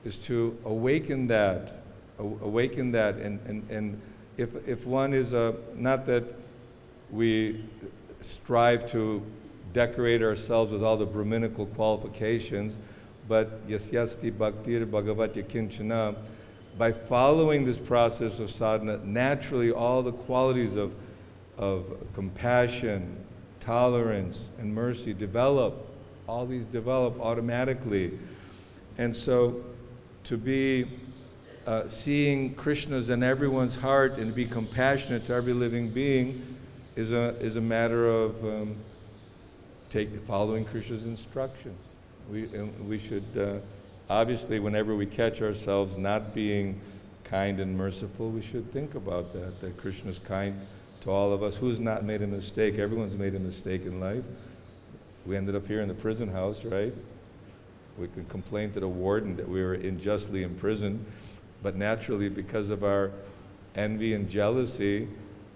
is to awaken that. And if one is not that we strive to decorate ourselves with all the Brahminical qualifications, but yasyasti bhaktir bhagavatya kinchana, by following this process of sadhana, naturally all the qualities of compassion, tolerance, and mercy develop. All these develop automatically. And so to be seeing Krishna's in everyone's heart and be compassionate to every living being is a matter of following Krishna's instructions. We should, obviously, whenever we catch ourselves not being kind and merciful, we should think about that Krishna's kind to all of us. Who's not made a mistake? Everyone's made a mistake in life. We ended up here in the prison house, right? We could complain to the warden that we were unjustly imprisoned, but naturally, because of our envy and jealousy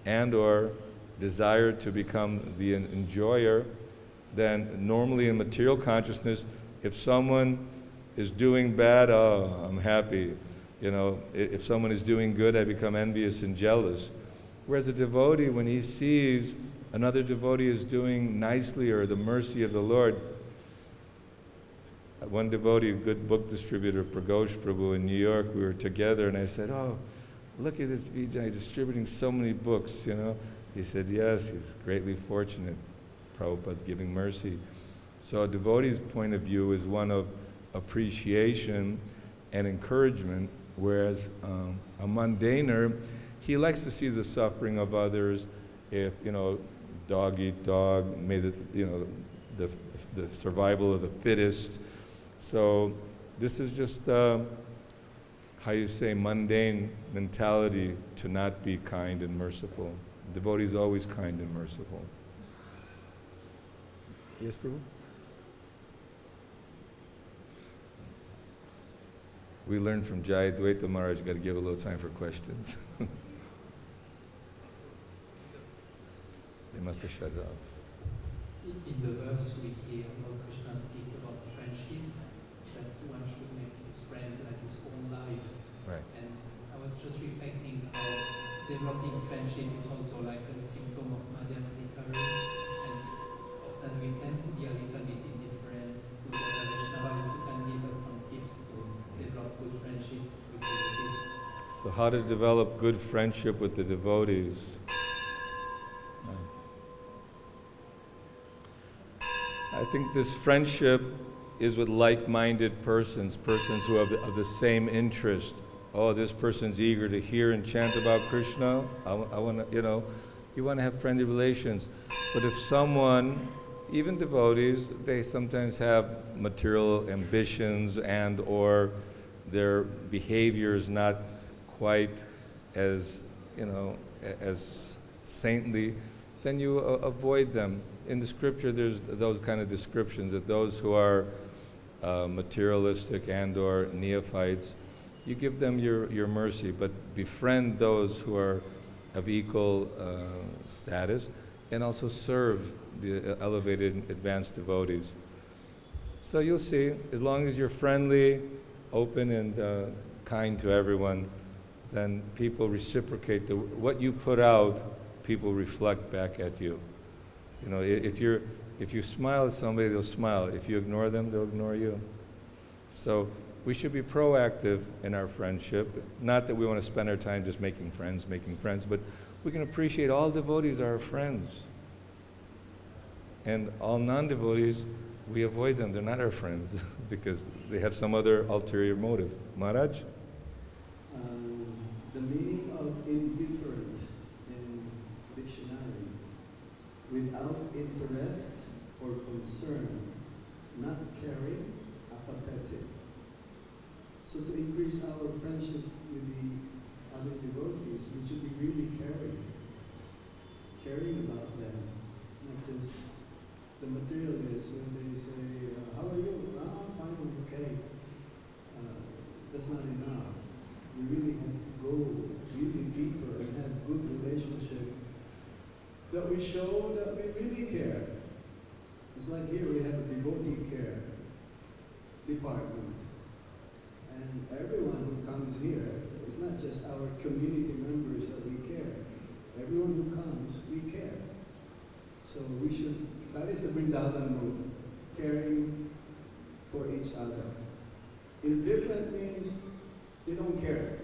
and or desire to become the enjoyer, then normally in material consciousness, if someone is doing bad, oh, I'm happy. If someone is doing good, I become envious and jealous. Whereas a devotee, when he sees another devotee is doing nicely or the mercy of the Lord, one devotee, a good book distributor, Pragosh Prabhu in New York, we were together and I said, oh, look at this Vijay distributing so many books, He said, yes, he's greatly fortunate. Prabhupada's giving mercy. So a devotee's point of view is one of appreciation and encouragement, whereas a mundaner, he likes to see the suffering of others. If, dog eat dog, may the survival of the fittest. So this is just, mundane mentality to not be kind and merciful. The devotee is always kind and merciful. Yes, Prabhu? We learned from Jayadvaita Maharaj, got to give a little time for questions. They must have shut it off. In the verse we hear Lord Kṛṣṇa speak about friendship, that one should make his friend like his own life. Right. And I was just reflecting how developing friendship is also like a symptom of Madhyamādhikari, and often we tend to be a little bit indifferent to the Vaishnava. If you can give us some tips to develop good friendship with the devotees. So how to develop good friendship with the devotees? I think this friendship is with like-minded persons who have the same interest. Oh, this person's eager to hear and chant about Krishna. I want to, you want to have friendly relations. But if someone, even devotees, they sometimes have material ambitions and or their behavior is not quite as as saintly, then you avoid them. In the scripture, there's those kind of descriptions that those who are materialistic and or neophytes, you give them your mercy, but befriend those who are of equal status, and also serve the elevated advanced devotees. So you'll see, as long as you're friendly, open, and kind to everyone, then people reciprocate. What you put out, people reflect back at you. If you smile at somebody, they'll smile. If you ignore them, they'll ignore you. So we should be proactive in our friendship. Not that we want to spend our time just making friends, but we can appreciate all devotees are our friends. And all non-devotees, we avoid them. They're not our friends because they have some other ulterior motive. Maharaj? The meaning of indifferent in dictionary, without interest or concern, not caring, apathetic. So to increase our friendship with the other devotees, we should be really caring about them, not just the materialists when they say, how are you? Oh, I'm fine, I'm okay. That's not enough. We really have to go really deeper and have good relationship that we show that we really care. It's like here we have a devotee care department. And everyone who comes here, it's not just our community members that we care. Everyone who comes, we care. So we should, that is the Vrindavan mood, caring for each other. Indifferent means they don't care.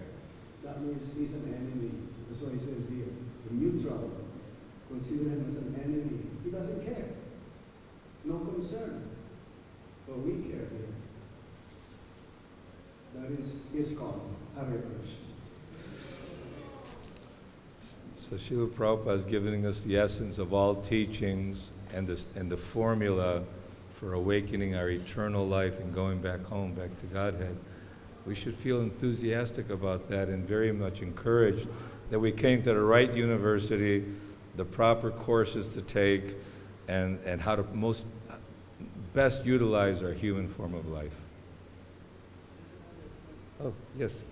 That means he's an enemy. That's what he says here. The neutral, consider him as an enemy. He doesn't care. No concern. But we care here. That is ISKCON, Hare Krishna. So Srila Prabhupada is giving us the essence of all teachings and the formula for awakening our eternal life and going back home, back to Godhead. We should feel enthusiastic about that and very much encouraged that we came to the right university, the proper courses to take, and how to best utilize our human form of life. Oh, yes.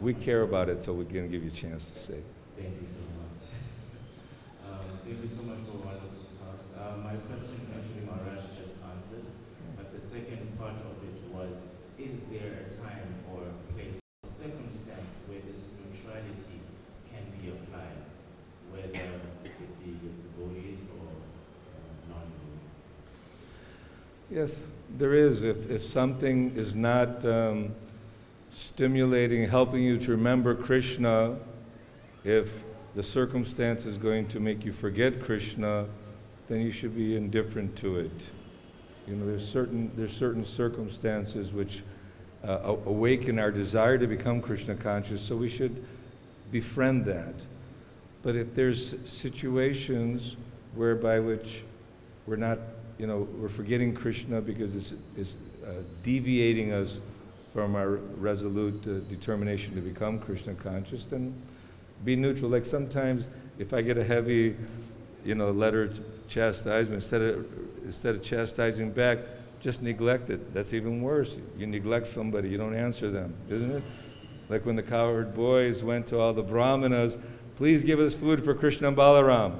We care about it, so we're going to give you a chance to say. Thank you so much. Thank you so much for a wonderful class. My question, actually, Maharaj just answered, but the second part of it was, is there a time or place or circumstance where this neutrality can be applied, whether it be with devotees or non-devotees? Yes, there is. If something is not stimulating, helping you to remember Krishna, if the circumstance is going to make you forget Krishna, then you should be indifferent to it. There's certain circumstances which awaken our desire to become Krishna conscious, so we should befriend that. But if there's situations whereby which we're not, we're forgetting Krishna because it's deviating us from our resolute determination to become Krishna conscious, then be neutral. Like sometimes if I get a heavy, letter chastisement, instead of chastising back, just neglect it. That's even worse. You neglect somebody, you don't answer them, isn't it? Like when the cowherd boys went to all the brahmanas, please give us food for Krishna and Balaram.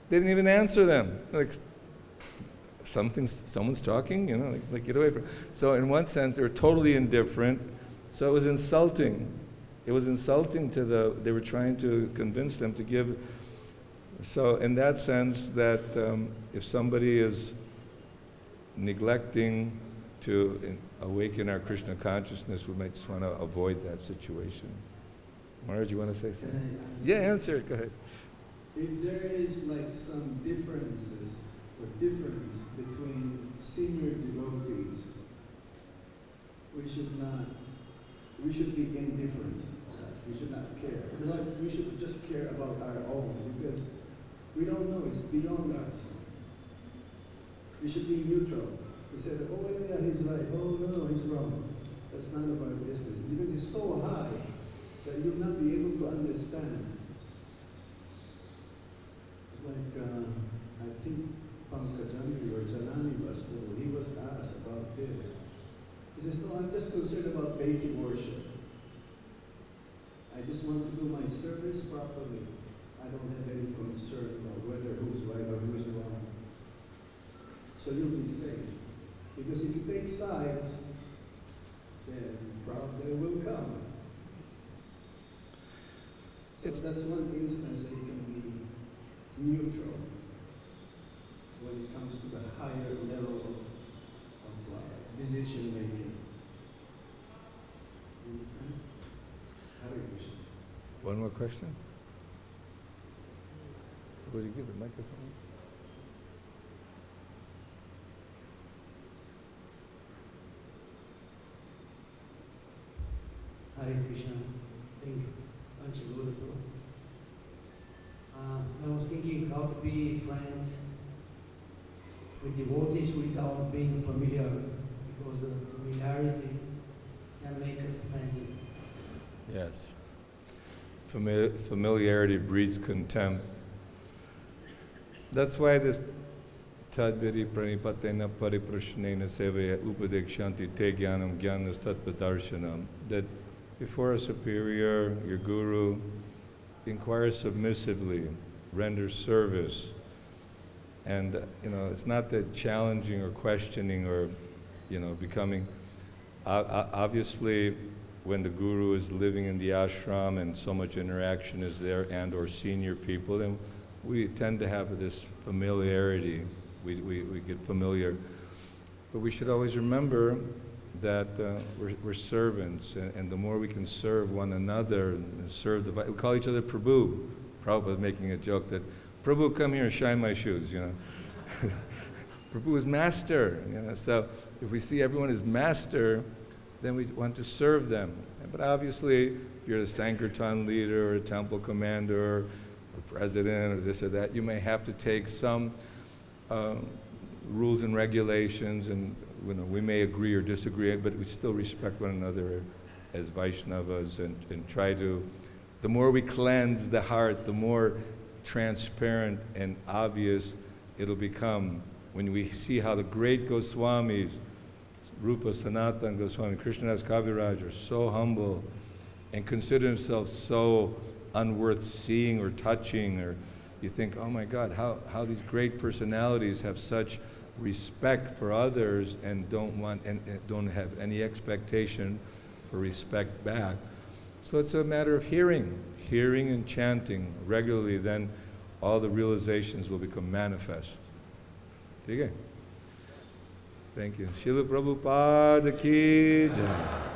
They didn't even answer them. Like, someone's talking, like get away from it. So in one sense, they were totally indifferent. So it was insulting. It was insulting to they were trying to convince them to give. So in that sense, that if somebody is neglecting to awaken our Krishna consciousness, we might just want to avoid that situation. Maharaj, you want to say something? Yeah, answer it. Go ahead. If there is like some difference between senior devotees, we should be indifferent. We should not care. We should just care about our own, because we don't know, it's beyond us. We should be neutral. We say, oh yeah, he's right. Oh no, he's wrong. That's none of our business. Because it's so high that you'll not be able to understand. It's like, I think Panca or Janani was, he was asked about this. He says, no, I'm just concerned about deity worship. I just want to do my service properly. I don't have any concern about whether who's right or who's wrong. So you'll be safe. Because if you take sides, then problem will come. So that's one instance that you can be neutral when it comes to the higher level of decision making. You understand? Hare Krishna. One more question? Would you give the microphone? Hare Krishna. Thank you. Panca. I was thinking how to be friends with devotees without being familiar, because the familiarity can make us offensive. Yes. Familiarity breeds contempt. That's why this tadviri pranipatena pariprashnena sevaya upadekshanti te jnanam jnanas tatpadarshanam, that before a superior, your guru, inquire submissively, render service. And, it's not that challenging or questioning or, becoming, obviously, when the guru is living in the ashram and so much interaction is there and or senior people, then we tend to have this familiarity. We get familiar. But we should always remember that we're servants, and the more we can serve one another and serve we call each other Prabhu. Prabhupada was making a joke that, Prabhu, come here and shine my shoes, Prabhu is master, so if we see everyone as master, then we want to serve them. But obviously, if you're the Sankirtan leader or a temple commander or president or this or that, you may have to take some rules and regulations, and we may agree or disagree, but we still respect one another as Vaishnavas and try to, the more we cleanse the heart, the more transparent and obvious it'll become when we see how the great Goswamis, Rupa, Sanatana Goswami, Krishnadas Kaviraj, are so humble and consider themselves so unworth seeing or touching, or you think, oh my God, how these great personalities have such respect for others and don't have any expectation for respect back. So it's a matter of hearing and chanting regularly, then all the realizations will become manifest. Okay? Thank you. Srila Prabhupada ki jai.